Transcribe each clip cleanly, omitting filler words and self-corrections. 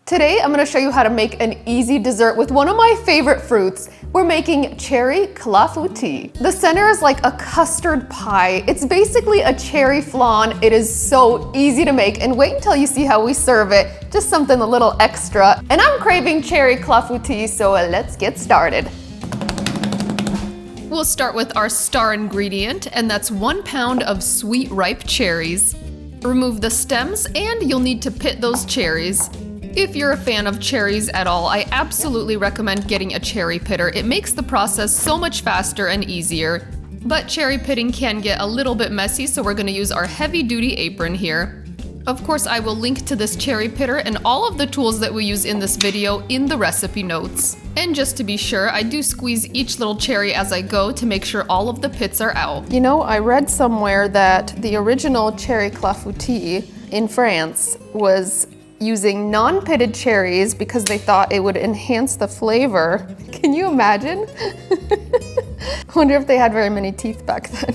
Today, I'm gonna show you how to make an easy dessert with one of my favorite fruits. We're making cherry clafoutis. The center is like a custard pie. It's basically a cherry flan. It is so easy to make, and wait until you see how we serve it. Just something a little extra. And I'm craving cherry clafoutis, so let's get started. We'll start with our star ingredient, and that's 1 pound of sweet ripe cherries. Remove the stems, and you'll need to pit those cherries. If you're a fan of cherries at all, I absolutely recommend getting a cherry pitter. It makes the process so much faster and easier. But cherry pitting can get a little bit messy, so we're gonna use our heavy-duty apron here. Of course, I will link to this cherry pitter and all of the tools that we use in this video in the recipe notes. And just to be sure, I do squeeze each little cherry as I go to make sure all of the pits are out. You know, I read somewhere that the original cherry clafoutis in France was using non-pitted cherries because they thought it would enhance the flavor. Can you imagine? I wonder if they had very many teeth back then.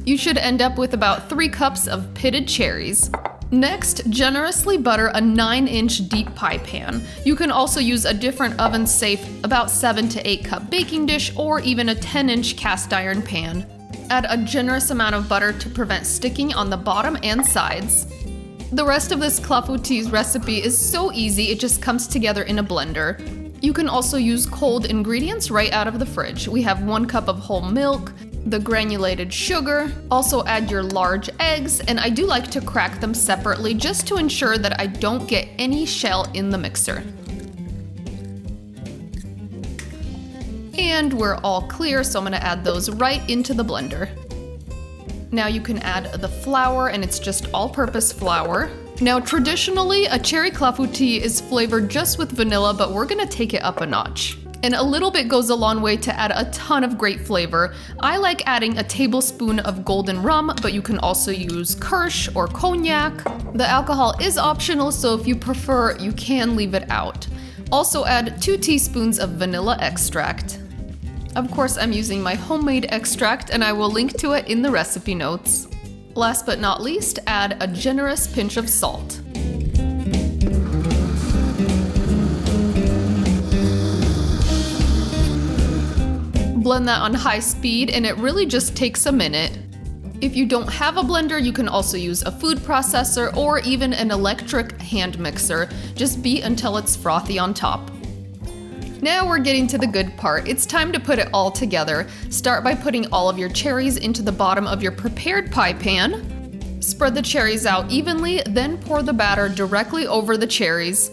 You should end up with about 3 cups of pitted cherries. Next, generously butter a 9-inch deep pie pan. You can also use a different oven-safe, about 7 to 8 cup baking dish, or even a 10-inch cast iron pan. Add a generous amount of butter to prevent sticking on the bottom and sides. The rest of this clafoutis recipe is so easy, it just comes together in a blender. You can also use cold ingredients right out of the fridge. We have 1 cup of whole milk, the granulated sugar, also add your large eggs, and I do like to crack them separately just to ensure that I don't get any shell in the mixer. And we're all clear, so I'm gonna add those right into the blender. Now you can add the flour, and it's just all-purpose flour. Now traditionally, a cherry clafoutis is flavored just with vanilla, but we're gonna take it up a notch. And a little bit goes a long way to add a ton of great flavor. I like adding a tablespoon of golden rum, but you can also use kirsch or cognac. The alcohol is optional, so if you prefer, you can leave it out. Also add 2 teaspoons of vanilla extract. Of course, I'm using my homemade extract, and I will link to it in the recipe notes. Last but not least, add a generous pinch of salt. Blend that on high speed, and it really just takes a minute. If you don't have a blender, you can also use a food processor or even an electric hand mixer. Just beat until it's frothy on top. Now we're getting to the good part. It's time to put it all together. Start by putting all of your cherries into the bottom of your prepared pie pan. Spread the cherries out evenly, then pour the batter directly over the cherries.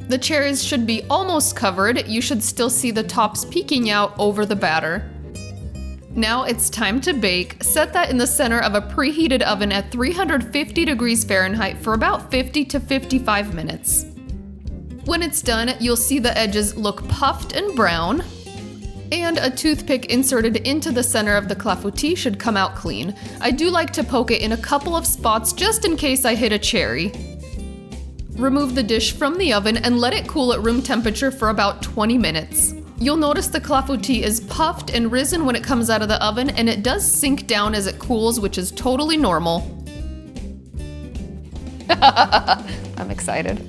The cherries should be almost covered. You should still see the tops peeking out over the batter. Now it's time to bake. Set that in the center of a preheated oven at 350 degrees Fahrenheit for about 50 to 55 minutes. When it's done, you'll see the edges look puffed and brown, and a toothpick inserted into the center of the clafoutis should come out clean. I do like to poke it in a couple of spots just in case I hit a cherry. Remove the dish from the oven and let it cool at room temperature for about 20 minutes. You'll notice the clafoutis is puffed and risen when it comes out of the oven, and it does sink down as it cools, which is totally normal. I'm excited.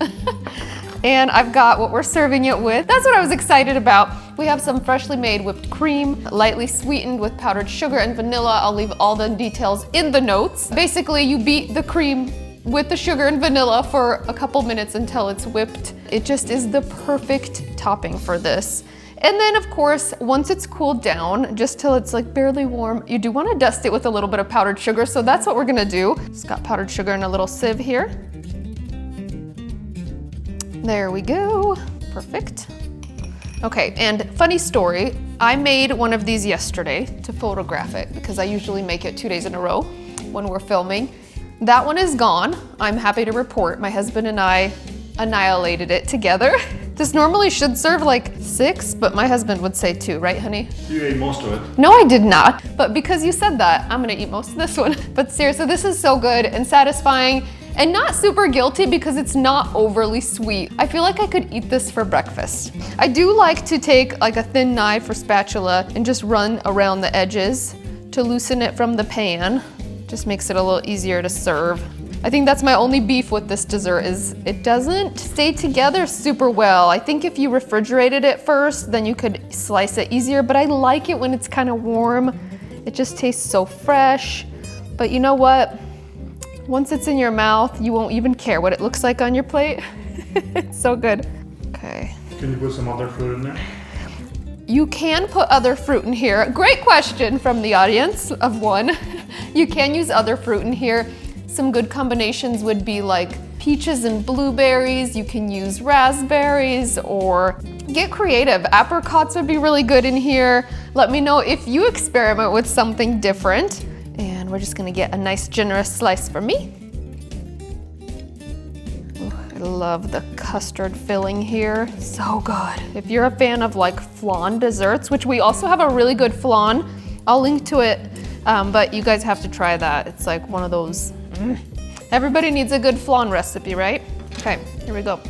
And I've got what we're serving it with. That's what I was excited about. We have some freshly made whipped cream, lightly sweetened with powdered sugar and vanilla. I'll leave all the details in the notes. Basically, you beat the cream with the sugar and vanilla for a couple minutes until it's whipped. It just is the perfect topping for this. And then of course, once it's cooled down, just till it's like barely warm, you do want to dust it with a little bit of powdered sugar. So that's what we're gonna do. Just got powdered sugar in a little sieve here. There we go, perfect. Okay, and funny story, I made one of these yesterday to photograph it because I usually make it 2 days in a row when we're filming. That one is gone. I'm happy to report my husband and I annihilated it together. This normally should serve like 6, but my husband would say 2, right honey? You ate most of it. No, I did not, but because you said that, I'm gonna eat most of this one. But seriously, this is so good and satisfying. And not super guilty because it's not overly sweet. I feel like I could eat this for breakfast. I do like to take like a thin knife or spatula and just run around the edges to loosen it from the pan. Just makes it a little easier to serve. I think that's my only beef with this dessert is it doesn't stay together super well. I think if you refrigerated it first, then you could slice it easier, but I like it when it's kind of warm. It just tastes so fresh. But you know what? Once it's in your mouth, you won't even care what it looks like on your plate. It's so good. Okay. Can you put some other fruit in there? You can put other fruit in here. Great question from the audience of one. You can use other fruit in here. Some good combinations would be like peaches and blueberries. You can use raspberries or get creative. Apricots would be really good in here. Let me know if you experiment with something different. And we're just gonna get a nice generous slice for me. Ooh, I love the custard filling here, so good. If you're a fan of like flan desserts, which we also have a really good flan, I'll link to it, but you guys have to try that. It's like one of those, everybody needs a good flan recipe, right? Okay, here we go.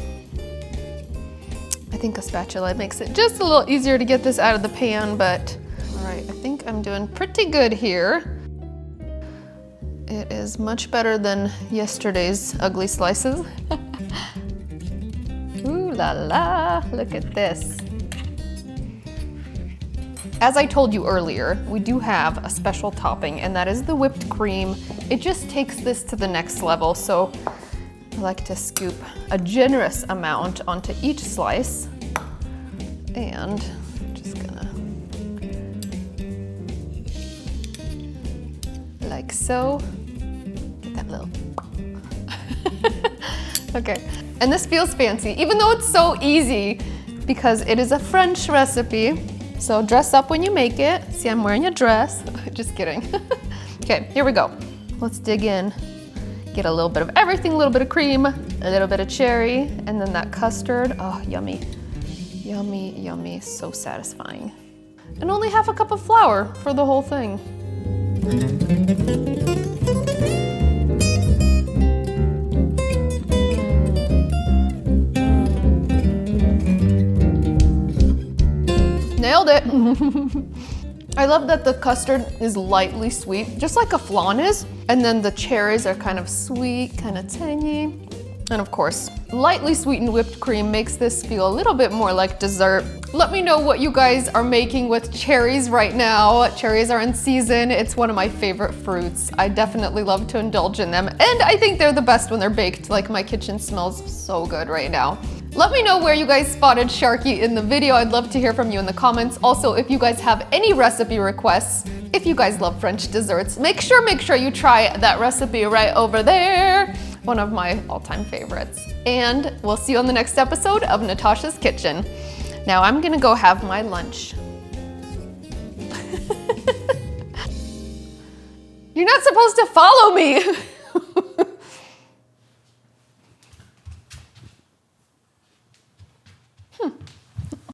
I think a spatula makes it just a little easier to get this out of the pan, but all right, I think I'm doing pretty good here. It is much better than yesterday's ugly slices. Ooh la la, look at this. As I told you earlier, we do have a special topping, and that is the whipped cream. It just takes this to the next level, so I like to scoop a generous amount onto each slice. And I'm just gonna, like so. Get that little. Okay, and this feels fancy, even though it's so easy because it is a French recipe. So dress up when you make it. See, I'm wearing a dress. Just kidding. Okay, here we go. Let's dig in. Get a little bit of everything, a little bit of cream, a little bit of cherry, and then that custard. Oh, yummy. Yummy, yummy, so satisfying. And only half a cup of flour for the whole thing. Nailed it. I love that the custard is lightly sweet, just like a flan is. And then the cherries are kind of sweet, kind of tangy. And of course, lightly sweetened whipped cream makes this feel a little bit more like dessert. Let me know what you guys are making with cherries right now. Cherries are in season. It's one of my favorite fruits. I definitely love to indulge in them. And I think they're the best when they're baked. Like, my kitchen smells so good right now. Let me know where you guys spotted Sharky in the video. I'd love to hear from you in the comments. Also, if you guys have any recipe requests, if you guys love French desserts, make sure you try that recipe right over there. One of my all-time favorites. And we'll see you on the next episode of Natasha's Kitchen. Now I'm gonna go have my lunch. You're not supposed to follow me.